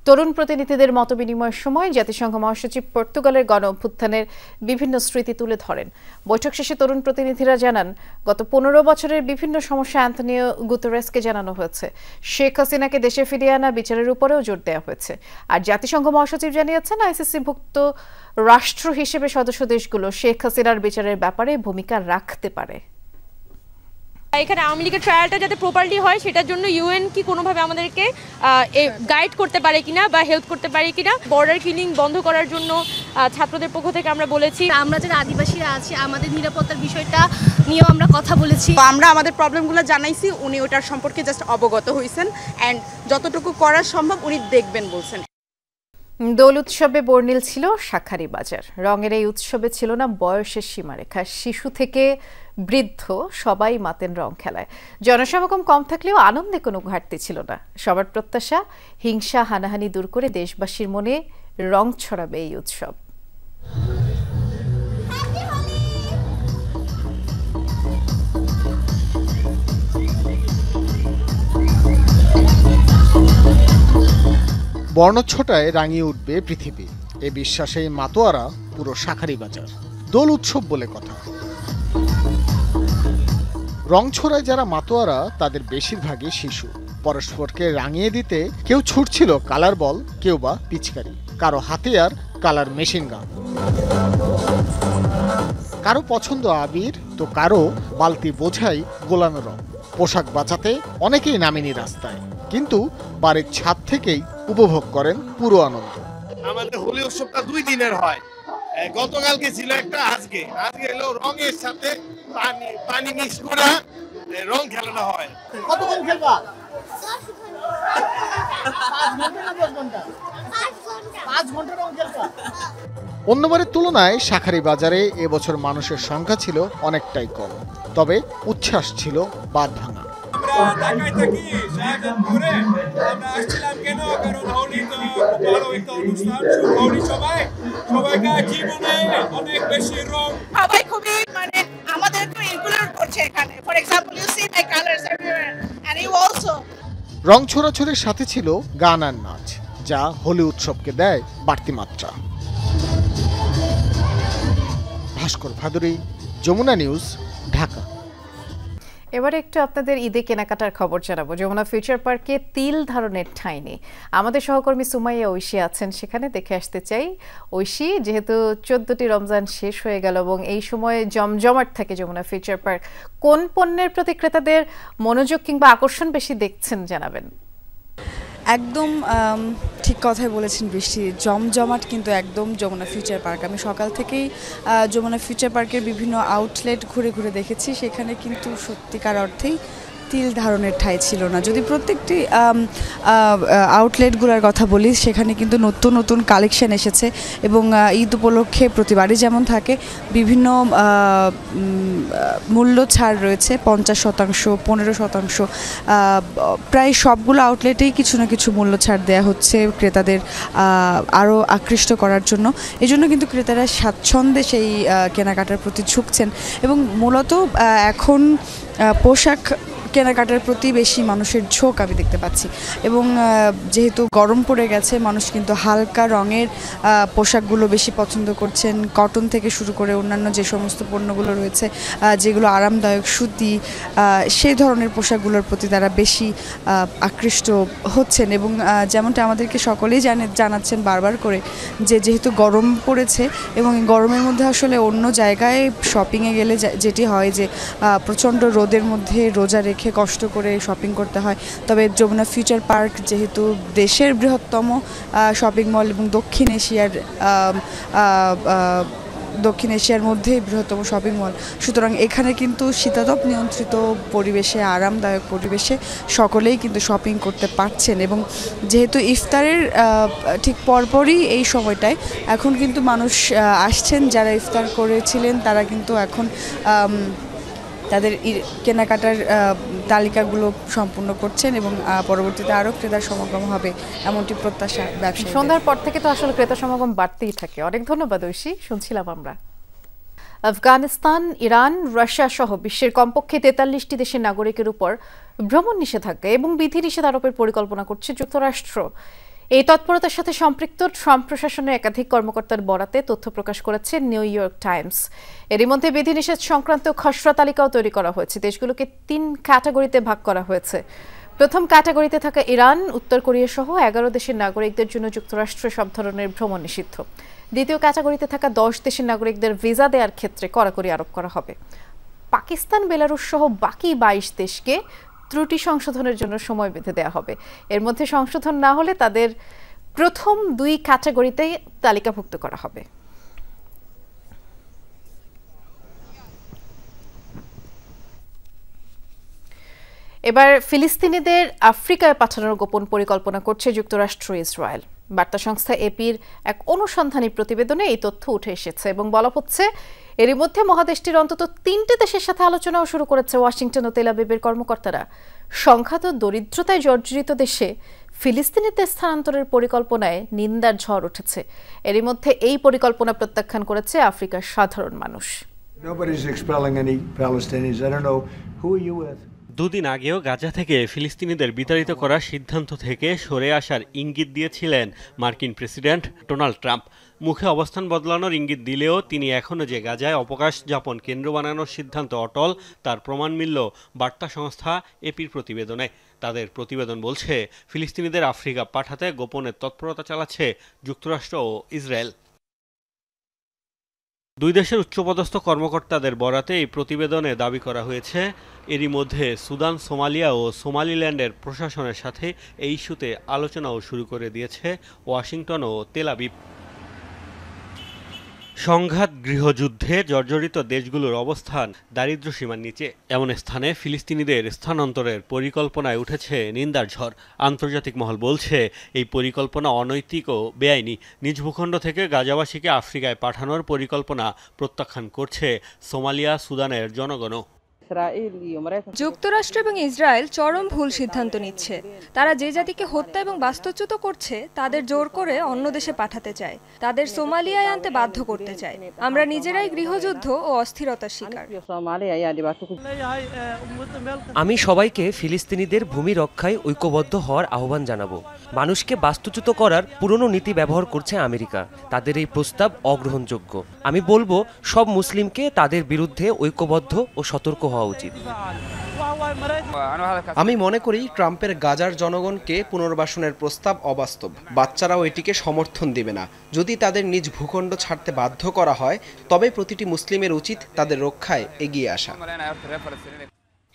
তরুণ প্রতিনিধিদের মতবিনিময়ের সময় জাতিসংঘ মহাসচিব পর্তুগালের গণ অভ্যুত্থানের বিভিন্ন স্মৃতি তুলে ধরেন। বৈঠক শেষে তরুণ প্রতিনিধিরা জানান, গত 15 বছরের বিভিন্ন সমস্যা অ্যান্তোনিও গুতেরেসকে জানানো হয়েছে। শেখ হাসিনাকে দেশে ফিরিয়ে আনা বিচারের উপরেও জোর দেওয়া হয়েছে। আর জাতিসংঘ মহাসচিব জানিয়েছেন, আইসিসিভুক্ত রাষ্ট্র হিসেবে সদস্য দেশগুলো শেখ হাসিনার বিচারের ব্যাপারে ভূমিকা রাখতে পারে। এখানে আওয়ামী লীগের ট্রায়ালটা যাতে প্রপারলি হয় সেটার জন্য ইউএন কি কোনোভাবে আমাদেরকে গাইড করতে পারে কিনা বা হেল্প করতে পারে কিনা। বর্ডার কিলিং বন্ধ করার জন্য ছাত্রদের পক্ষ থেকে আমরা বলেছি, আমরা যারা আদিবাসীরা আছি আমাদের নিরাপত্তার বিষয়টা নিয়েও আমরা কথা বলেছি। আমরা আমাদের প্রবলেমগুলো জানাইছি, উনি ওটার সম্পর্কে জাস্ট অবগত হয়েছেন অ্যান্ড যতটুকু করা সম্ভব উনি দেখবেন বলছেন। দোল উৎসবে বর্ণিল ছিল শাঁখারীবাজার। রঙের এই উৎসবে ছিল না বয়সের সীমারেখা, শিশু থেকে বৃদ্ধ সবাই মাতেন রং খেলায়। জনসমাগম কম থাকলেও আনন্দে কোনো ঘাটতি ছিল না। সবার প্রত্যাশা, হিংসা হানাহানি দূর করে দেশবাসীর মনে রং ছড়াবে এই উৎসব। বর্ণচ্ছটায় রাঙিয়ে উঠবে পৃথিবী, এ বিশ্বাসেই মাতোয়ারা পুরো শাঁখারীবাজার। দোল উৎসব বলে কথা। রং ছড়ায় যারা মাতোয়ারা তাদের বেশিরভাগই শিশু। পরস্পরকে রাঙিয়ে দিতে কেউ ছুটছিল কালার বল, কেউ বা পিচকারি, কারো হাতে আর কালার মেশিন গান। কারো পছন্দ আবির, তো কারো বালতি বোঝাই গোলানো রং। পোশাক বাঁচাতে অনেকেই নামেনি রাস্তায়, কিন্তু বাড়ির ছাদ থেকেই উপভোগ করেন পুরো আনন্দ। আমাদের হোলি উৎসবটা 2 দিনের হয়। গতকালকে ছিল একটা, আজকে হলো রঙের সাথে পানি মিক্স করে রং খেলানো হয়। কতক্ষণ খেলবা? 5 ঘন্টা রং খেলবা। অন্যবারের তুলনায় শাঁখারীবাজারে এবছর মানুষের সংখ্যা ছিল অনেকটাই কম, তবে উচ্ছ্বাস ছিল বাঁধ ভাঙা। সবাই খুবই মানে আমাদের ইনক্লুড করছে এখানে। For example you see my colours everywhere and you also. রং ছোড়াছড়ির সাথে ছিল গান আর নাচ, যা হোলি উৎসবকে দেয় বাড়তি মাত্রা। ভাস্কর ভাদুরী, যমুনা নিউজ, ঢাকা। এবারে একটু আপনাদের ঈদে কেনাকাটার খবর জানাবো। যমুনা ফিউচার পার্কে তিল ধারণের ঠাঁই নেই। আমাদের সহকর্মী সুমাইয়া ঐশী আছেন সেখানে, দেখে আসতে চাই। ঐশী, যেহেতু 14টি রমজান শেষ হয়ে গেল এবং এই সময় জমজমাট থাকে যমুনা ফিউচার পার্ক, কোন পণ্যের প্রতি ক্রেতাদের মনোযোগ কিংবা আকর্ষণ বেশি দেখছেন জানাবেন। একদম ঠিক কথাই বলেছেন বৃষ্টি, জমজমাট কিন্তু একদম যমুনা ফিউচার পার্ক। আমি সকাল থেকেই যমুনা ফিউচার পার্কের বিভিন্ন আউটলেট ঘুরে ঘুরে দেখেছি, সেখানে কিন্তু সত্যিকার অর্থেই তিল ধারণের ঠাঁই ছিল না। যদি প্রত্যেকটি আউটলেটগুলোর কথা বলি, সেখানে কিন্তু নতুন নতুন কালেকশন এসেছে এবং ঈদ উপলক্ষে প্রতিবারই যেমন থাকে বিভিন্ন মূল্য ছাড় রয়েছে, 50%, 15%, প্রায় সবগুলো আউটলেটেই কিছু না কিছু মূল্য ছাড় দেওয়া হচ্ছে ক্রেতাদের আরও আকৃষ্ট করার জন্য। এজন্য কিন্তু ক্রেতারা স্বাচ্ছন্দ্যে সেই কেনাকাটার প্রতি ঝুঁকছেন এবং মূলত এখন পোশাক কেনাকাটার প্রতি বেশি মানুষের ঝোঁক আমি দেখতে পাচ্ছি। এবং যেহেতু গরম পড়ে গেছে, মানুষ কিন্তু হালকা রঙের পোশাকগুলো বেশি পছন্দ করছেন। কটন থেকে শুরু করে অন্যান্য যে সমস্ত পণ্যগুলো রয়েছে যেগুলো আরামদায়ক, সুতি, সেই ধরনের পোশাকগুলোর প্রতি তারা বেশি আকৃষ্ট হচ্ছেন। এবং যেমনটা আমাদেরকে সকলেই জানাচ্ছেন বারবার করে, যে যেহেতু গরম পড়েছে এবং গরমের মধ্যে আসলে অন্য জায়গায় শপিংয়ে গেলে যেটি হয় যে প্রচণ্ড রোদের মধ্যে রোজা রেখে কষ্ট করে শপিং করতে হয়, তবে যমুনা ফিউচার পার্ক যেহেতু দেশের বৃহত্তম শপিং মল এবং দক্ষিণ এশিয়ার মধ্যে বৃহত্তম শপিং মল, সুতরাং এখানে কিন্তু শীতাতপ নিয়ন্ত্রিত পরিবেশে, আরামদায়ক পরিবেশে সকলেই কিন্তু শপিং করতে পারছেন। এবং যেহেতু ইফতারের ঠিক পরপরই এই সময়টায় এখন কিন্তু মানুষ আসছেন, যারা ইফতার করেছিলেন তারা কিন্তু এখন তাদের কেনাকাটার তালিকাগুলো সম্পূর্ণ করছেন এবং পরবর্তীতে আরও ক্রেতার সমাগম হবে এমনটি প্রত্যাশা ব্যবসায়ীদের। সন্ধ্যার পর থেকে তো আসলে ক্রেতা সমাগম বাড়তেই থাকে। অনেক ধন্যবাদ ঐশী। শুনছিলাম আমরা আফগানিস্তান, ইরান, রাশিয়া সহ বিশ্বের কমপক্ষে 43টি দেশের নাগরিকের উপর ভ্রমণ নিষেধাজ্ঞা এবং বিধিনিষেধ আরোপের পরিকল্পনা করছে যুক্তরাষ্ট্র। এই তৎপরতার সাথে সম্পৃক্ত ট্রাম্প প্রশাসনের একাধিক কর্মকর্তার বরাতে তথ্য প্রকাশ করেছে নিউ ইয়র্ক টাইমস। এরই মধ্যে বিধিনিষেধ সংক্রান্ত খসড়া তালিকাও তৈরি করা হয়েছে। দেশগুলোকে 3 ক্যাটাগরিতে ভাগ করা হয়েছে। প্রথম ক্যাটাগরিতে থাকা ইরান, উত্তর কোরিয়া সহ 11 দেশের নাগরিকদের জন্য যুক্তরাষ্ট্রে সব ধরনের ভ্রমণ নিষিদ্ধ। দ্বিতীয় ক্যাটাগরিতে থাকা 10 দেশের নাগরিকদের ভিসা দেওয়ার ক্ষেত্রে কড়াকড়ি আরোপ করা হবে। পাকিস্তান, বেলারুশ সহ বাকি 22 দেশকে ত্রুটি সংশোধনের জন্য সময় বেঁধে দেওয়া হবে। এর মধ্যে সংশোধন না হলে তাদের প্রথম 2 ক্যাটাগরিতে তালিকাভুক্ত করা হবে। এবার ফিলিস্তিনিদের আফ্রিকায় পাঠানোর গোপন পরিকল্পনা করছে যুক্তরাষ্ট্র, ইসরায়েল। বার্তা সংস্থা এপির এক অনুসন্ধানী প্রতিবেদনে এই তথ্য উঠে এসেছে এবং বলা হচ্ছে এরই মধ্যে মহাদেশটির অন্তত 3টি দেশের সাথে আলোচনাও শুরু করেছে ওয়াশিংটন ও তেল আবিবের কর্মকর্তারা। সংখ্যাত দরিদ্রতায় জর্জরিত দেশে ফিলিস্তিনিদের স্থানান্তরের পরিকল্পনায় নিন্দার ঝড় উঠেছে। এরই মধ্যে এই পরিকল্পনা প্রত্যাখ্যান করেছে আফ্রিকার সাধারণ মানুষ। দুদিন আগেও গাজা থেকে ফিলিস্তিনিদের বিতাড়িত করার সিদ্ধান্ত থেকে সরে আসার ইঙ্গিত দিয়েছিলেন মার্কিন প্রেসিডেন্ট ডোনাল্ড ট্রাম্প। মুখে অবস্থান বদলানোর ইঙ্গিত দিলেও তিনি এখনও যে গাজায় অবকাশ যাপন কেন্দ্র বানানোর সিদ্ধান্ত অটল, তার প্রমাণ মিলল বার্তা সংস্থা এপির প্রতিবেদনে। তাদের প্রতিবেদন বলছে, ফিলিস্তিনিদের আফ্রিকা পাঠাতে গোপনে তৎপরতা চালাচ্ছে যুক্তরাষ্ট্র ও ইসরায়েল। 2 দেশের উচ্চপদস্থ কর্মকর্তাদের বরাতে এই প্রতিবেদনে দাবি করা হয়েছে, এরই মধ্যে সুদান, সোমালিয়া ও সোমালিল্যান্ডের প্রশাসনের সাথে এই ইস্যুতে আলোচনাও শুরু করে দিয়েছে ওয়াশিংটন ও তেল আবিব। সংঘাত, গৃহযুদ্ধে জর্জরিত দেশগুলোর অবস্থান দারিদ্র্যসীমার নিচে। এমন স্থানে ফিলিস্তিনিদের স্থানান্তরের পরিকল্পনায় উঠেছে নিন্দার ঝড়। আন্তর্জাতিক মহল বলছে, এই পরিকল্পনা অনৈতিক ও বেআইনি। নিজ ভূখণ্ড থেকে গাজাবাসীকে আফ্রিকায় পাঠানোর পরিকল্পনা প্রত্যাখ্যান করছে সোমালিয়া, সুদানের জনগণও। যুক্তরাষ্ট্র এবং ইসরায়েল চরম ভুল সিদ্ধান্ত নিচ্ছে। তারা যে জাতিকে হত্যা এবং বাস্তুচ্যুত করছে তাদের জোর করে অন্য দেশে পাঠাতে চায়, তাদের সোমালিয়ায় আনতে বাধ্য করতে চায়। আমরা নিজেরাই গৃহযুদ্ধ ও অস্থিরতার শিকার। আমি সবাইকে ফিলিস্তিনিদের ভূমি রক্ষায় ঐক্যবদ্ধ হওয়ার আহ্বান জানাবো। মানুষকে বাস্তুচ্যুত করার পুরনো নীতি ব্যবহার করছে আমেরিকা। তাদের এই প্রস্তাব অগ্রহণযোগ্য। আমি বলবো, সব মুসলিমকে তাদের বিরুদ্ধে ঐক্যবদ্ধ ও সতর্ক হওয়া হওয়া উচিত। আমি মনে করি ট্রাম্পের গাজার জনগণকে পুনর্বাসনের প্রস্তাব অবাস্তব। বাচ্চারাও এটিকে সমর্থন দিবে না। যদি তাদের নিজ ভূখণ্ড ছাড়তে বাধ্য করা হয় তবে প্রতিটি মুসলিমের উচিত তাদের রক্ষায় এগিয়ে আসা।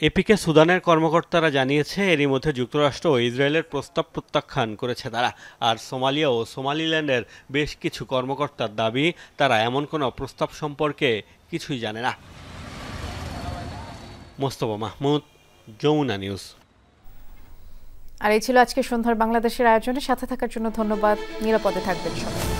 এপিকে সুদানের কর্মকর্তারা জানিয়েছে এরই মধ্যে যুক্তরাষ্ট্র ও ইসরায়েলের প্রস্তাব প্রত্যাখ্যান করেছে তারা। আর সোমালিয়া ও সোমালিল্যান্ডের বেশ কিছু কর্মকর্তার দাবি তারা এমন কোনো প্রস্তাব সম্পর্কে কিছুই জানে না। মোস্তফা মাহমুদ, যমুনা নিউজ। আর এই ছিল আজকে সন্ধ্যার বাংলাদেশের আয়োজনে। সাথে থাকার জন্য ধন্যবাদ। নিরাপদে থাকবেন সবাই।